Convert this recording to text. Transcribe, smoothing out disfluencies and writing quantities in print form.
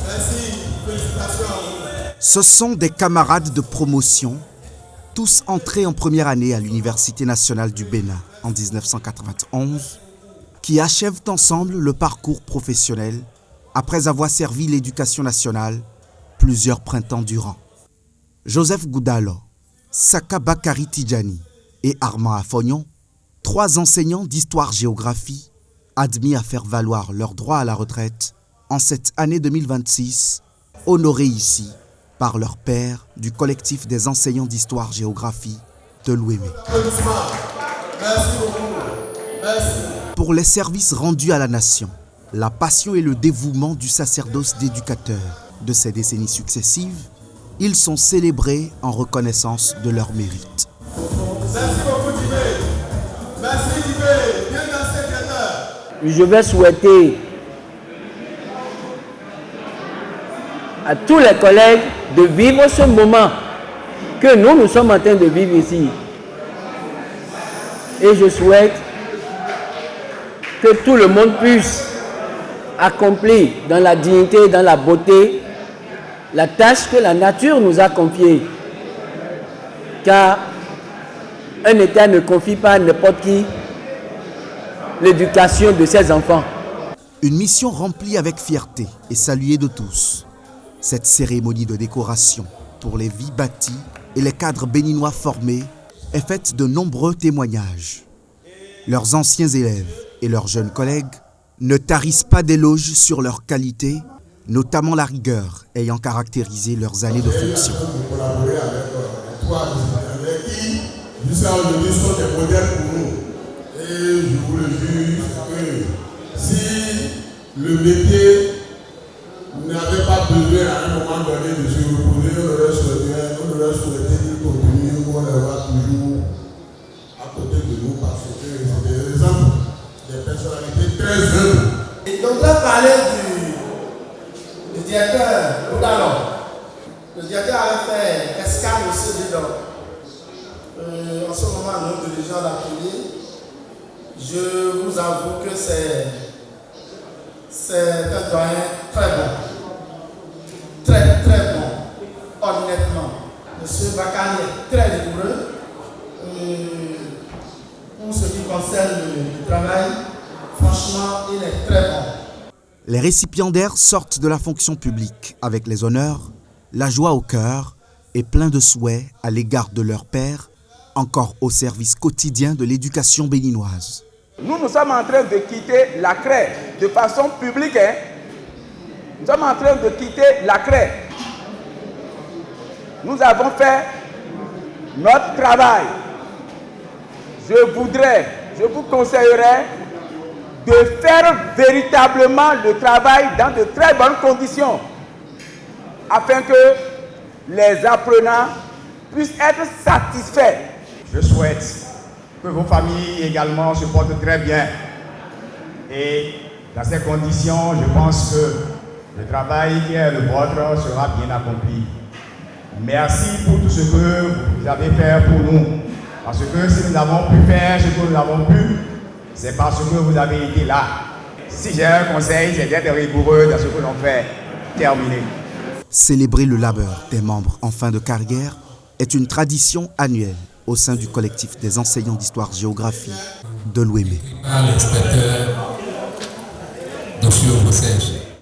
Merci, félicitations. Ce sont des camarades de promotion, tous entrés en première année à l'Université nationale du Bénin en 1991, qui achèvent ensemble le parcours professionnel après avoir servi l'éducation nationale plusieurs printemps durant. Joseph Goudalo, Saka Bakari Tidjani et Armand Afognon, 3 enseignants d'histoire-géographie, admis à faire valoir leur droit à la retraite en cette année 2026, honorés ici par leur père du collectif des enseignants d'histoire-géographie de l'Ouémé. Merci beaucoup. Merci. Pour les services rendus à la nation, la passion et le dévouement du sacerdoce d'éducateur de ces décennies successives, ils sont célébrés en reconnaissance de leur mérite. Merci beaucoup, Dibé. Merci, Dibé. Bien dansé, secrétaire. Je vais souhaiter à tous les collègues de vivre ce moment que nous sommes en train de vivre ici. Et je souhaite que tout le monde puisse accomplir dans la dignité, dans la beauté, la tâche que la nature nous a confiée. Car un État ne confie pas à n'importe qui l'éducation de ses enfants. Une mission remplie avec fierté et saluée de tous. Cette cérémonie de décoration pour les vies bâties et les cadres béninois formés est faite de nombreux témoignages. Leurs anciens élèves et leurs jeunes collègues ne tarissent pas d'éloges sur leur qualité, notamment la rigueur ayant caractérisé leurs années de fonction. Vous collaborez avec toi, avec qui jusqu'à aujourd'hui sont des modèles pour nous. Et je vous le jure que si le métier n'avait pas besoin à un moment donné de se reposer, on aurait souhaité qu'il continue, qu'on le voit toujours à côté de nous parce que c'est des exemples, des personnalités très humbles. Et donc là, parler du directeur Goudalo. Le directeur avait fait escale aussi dedans. En ce moment, nous dirigeons l'atelier. Je vous avoue que c'est un doyen très bon. Très très bon, honnêtement. Monsieur Bakari est très rigoureux. Pour ce qui concerne le travail, franchement, il est très bon. Les récipiendaires sortent de la fonction publique avec les honneurs, la joie au cœur et plein de souhaits à l'égard de leur père, encore au service quotidien de l'éducation béninoise. Nous sommes en train de quitter la craie de façon publique. Nous sommes en train de quitter la craie. Nous avons fait notre travail. Je vous conseillerais de faire véritablement le travail dans de très bonnes conditions afin que les apprenants puissent être satisfaits. Je souhaite que vos familles également se portent très bien. Et dans ces conditions, je pense que le travail qui est le vôtre sera bien accompli. Merci pour tout ce que vous avez fait pour nous. Parce que si nous avons pu faire ce que nous avons pu, c'est parce que vous avez été là. Si j'ai un conseil, c'est d'être rigoureux dans ce que l'on fait. Terminé. Célébrer le labeur des membres en fin de carrière est une tradition annuelle au sein du collectif des enseignants d'histoire-géographie de l'Ouémé. Par l'inspecteur Dr. Bossège.